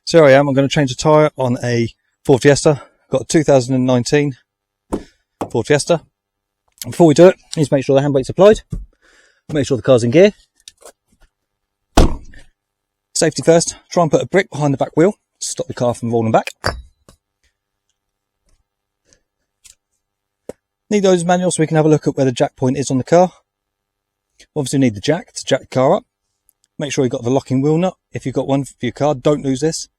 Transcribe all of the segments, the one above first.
So here I am, I'm going to change a tyre on a Ford Fiesta. Got a 2019 Ford Fiesta. Before we do it, I need to make sure the handbrake's applied. Make sure the car's in gear. Safety first, try and put a brick behind the back wheel to stop the car from rolling back. Need those manuals so we can have a look at where the jack point is on the car. Obviously need the jack to jack the car up. Make sure you've got the locking wheel nut. If you've got one for your car, don't lose this.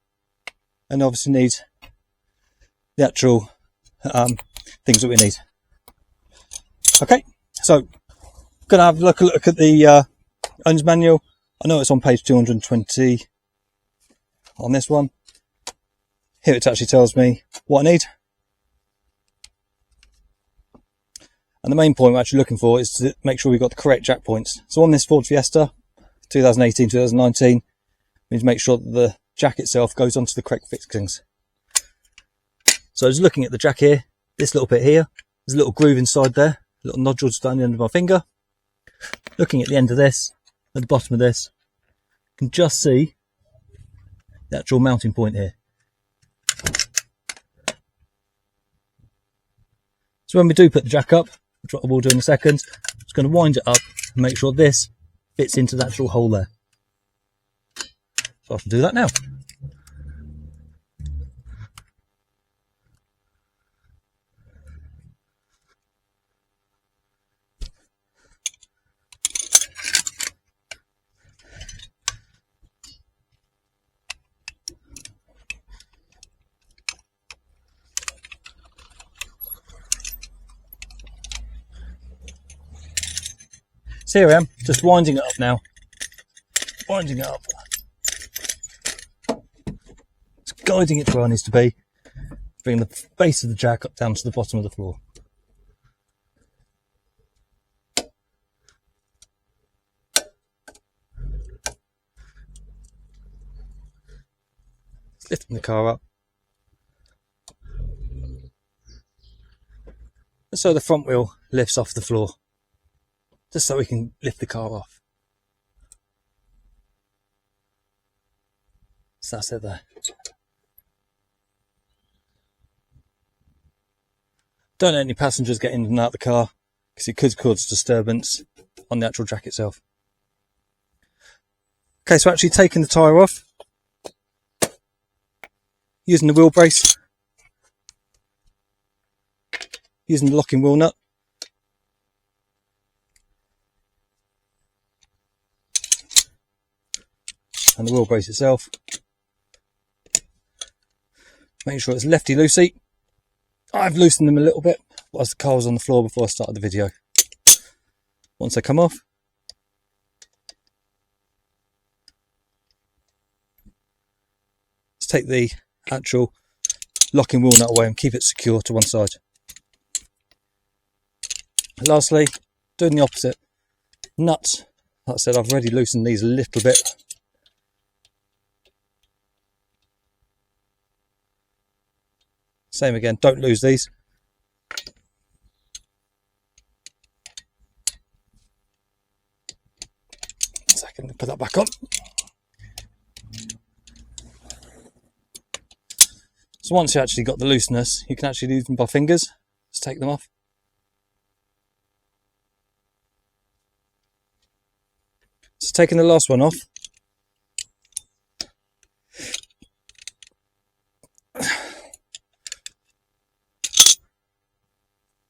And obviously need the actual things that we need. Okay, so gonna have a look at the owner's manual. I know it's on page 220 on this one. Here it actually tells me what I need. And the main point we're actually looking for is to make sure we've got the correct jack points. So on this Ford Fiesta 2018, 2019, we need to make sure that the jack itself goes onto the correct fixings. So I was looking at the jack here, this little bit here, there's a little groove inside there, a little nodule just down the end of my finger. Looking at the end of this, at the bottom of this, you can just see the actual mounting point here. So when we do put the jack up, which what I will do in a second, I'm just going to wind it up and make sure this fits into the actual hole there. So I shall do that now. So here I am, just winding it up now. Winding it up. Just guiding it to where it needs to be. Bring the base of the jack up down to the bottom of the floor. Lifting the car up. So the front wheel lifts off the floor. Just so we can lift the car off. So that's it there. Don't let any passengers get in and out of the car because it could cause disturbance on the actual jack itself. Okay, so actually taking the tyre off, using the wheel brace, using the locking wheel nut, and the wheel brace itself. Make sure it's lefty loosey. I've loosened them a little bit whilst the car was on the floor before I started the video. Once they come off, let's take the actual locking wheel nut away and keep it secure to one side. And lastly, doing the opposite. Nuts, like I said, I've already loosened these a little bit. Same again, don't lose these. Second, put that back on. So once you actually got the looseness, you can actually use them by fingers. Just take them off. So taking the last one off.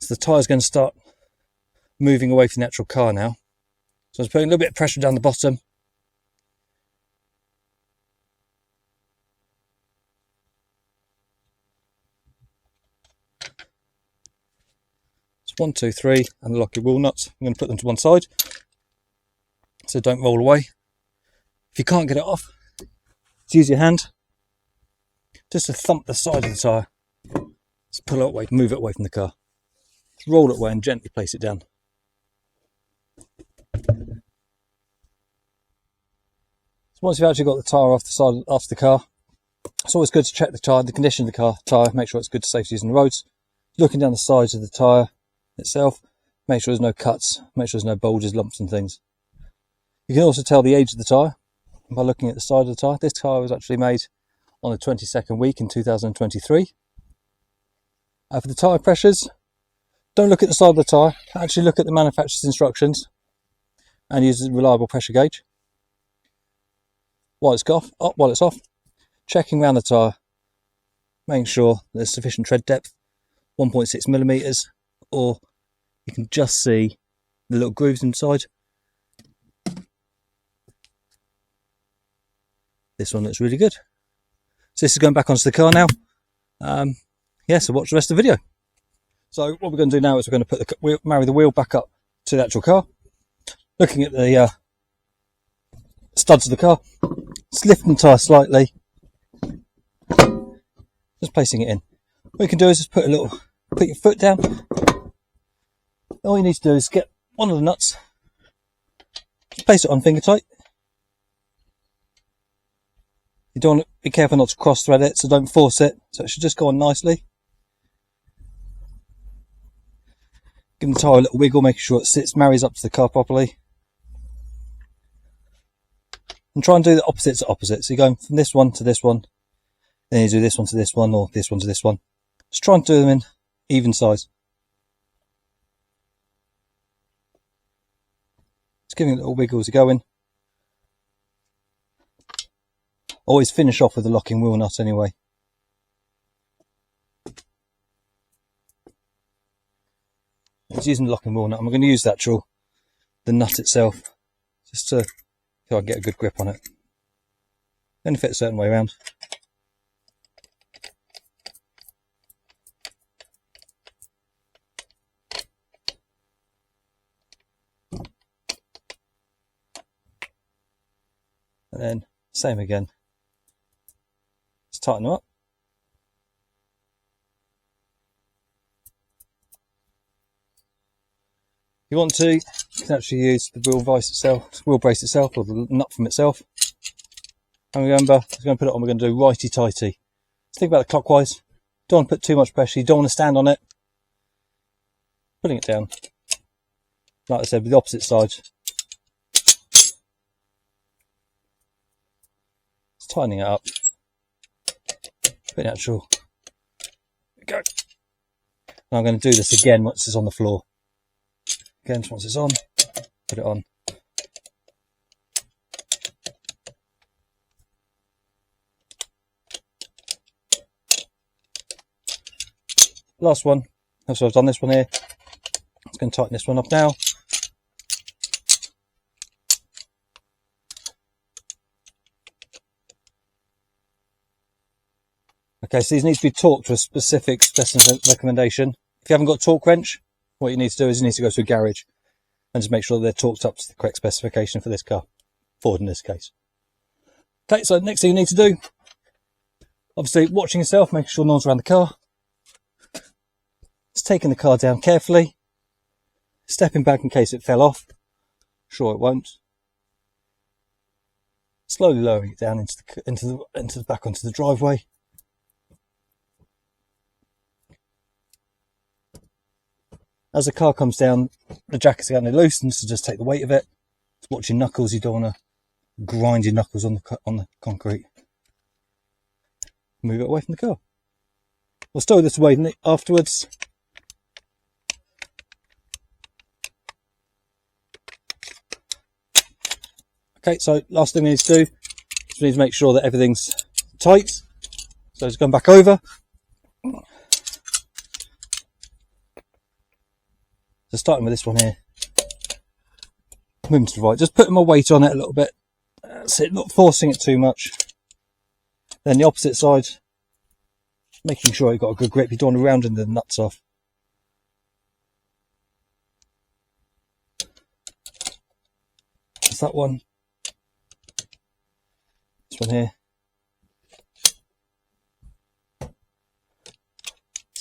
The tyre is going to start moving away from the actual car now. So I was putting a little bit of pressure down the bottom. It's 1, 2, 3, and the locking wheel nuts. I'm going to put them to one side so don't roll away. If you can't get it off, just use your hand just to thump the side of the tyre. Just pull it away, move it away from the car. Roll it away and gently place it down. So once you've actually got the tyre off the side of the car, it's always good to check the tyre, the condition of the tyre, make sure it's good to safety using the roads. Looking down the sides of the tyre itself, make sure there's no cuts, make sure there's no bulges, lumps and things. You can also tell the age of the tyre by looking at the side of the tyre. This tyre was actually made on the 22nd week in 2023. For the tyre pressures, don't look at the side of the tyre, actually look at the manufacturer's instructions and use a reliable pressure gauge. While it's off, checking around the tyre, making sure there's sufficient tread depth, 1.6 millimeters, or you can just see the little grooves inside. This one looks really good. So this is going back onto the car now. So watch the rest of the video. So what we're going to do now is we're going to put marry the wheel back up to the actual car. Looking at the studs of the car, just lifting the tyre slightly, just placing it in. What you can do is just put your foot down. All you need to do is get one of the nuts, place it on finger tight. You don't want to be careful not to cross thread it, so don't force it. So it should just go on nicely. Give the tyre a little wiggle, making sure it marries up to the car properly. And try and do the opposites to opposites. So you're going from this one to this one, then you do this one to this one, or this one to this one. Just try and do them in even size. Just giving it a little wiggle as you're going. Always finish off with the locking wheel nut anyway. It's using the locking wheel nut. I'm going to use the nut itself, just to so I can get a good grip on it. Then fit a certain way around. And then same again. Just tighten them up. If you want to, you can actually use the wheel brace itself, or the nut from itself. And remember, we're going to put it on, we're going to do righty-tighty. Just think about it clockwise. Don't want to put too much pressure, you don't want to stand on it. Putting it down. Like I said, with the opposite side. Just tightening it up. Pretty natural. There we go. And I'm going to do this again once it's on the floor. Again, once it's on, put it on. Last one. So I've done this one here. I'm going to tighten this one up now. Okay, so these need to be torqued to a specific recommendation. If you haven't got a torque wrench, what you need to do is you need to go to a garage and just make sure they're torqued up to the correct specification for this car, Ford in this case. Okay, so next thing you need to do, obviously watching yourself, making sure no one's around the car. Just taking the car down carefully, stepping back in case it fell off. Sure, it won't. Slowly lowering it down into the back onto the driveway. As the car comes down, the jack is going to loosen, so just take the weight of it. Watch your knuckles, you don't want to grind your knuckles on the concrete. Move it away from the car. We'll stow this away afterwards. Okay, so last thing we need to do is we need to make sure that everything's tight. So just going back over. So starting with this one here, moving to the right, just putting my weight on it a little bit, that's it, not forcing it too much. Then the opposite side, making sure you've got a good grip, you don't want to round the nuts off. That's that one. This one here. That's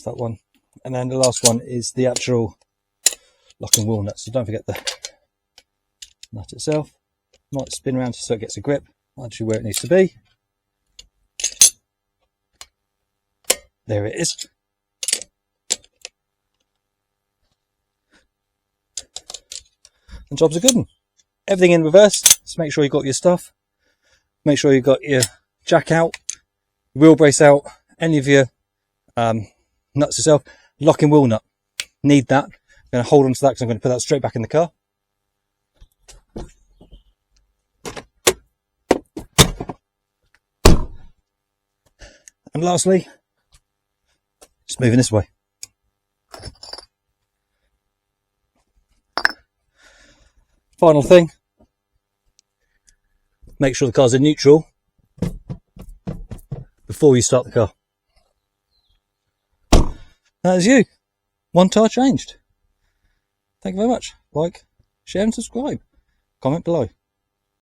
that one. And then the last one is the actual locking wheel nut, so don't forget the nut itself. Might spin around so it gets a grip, actually where it needs to be. There it is. And jobs are good. Everything in reverse, so make sure you've got your stuff. Make sure you've got your jack out. Wheel brace out, any of your nuts yourself. Locking wheel nut, need that. I'm going to hold on to that because I'm going to put that straight back in the car. And lastly, just moving this way. Final thing, make sure the car's in neutral before you start the car. That is you. One tire changed. Thank you very much. Like, share and subscribe. Comment below.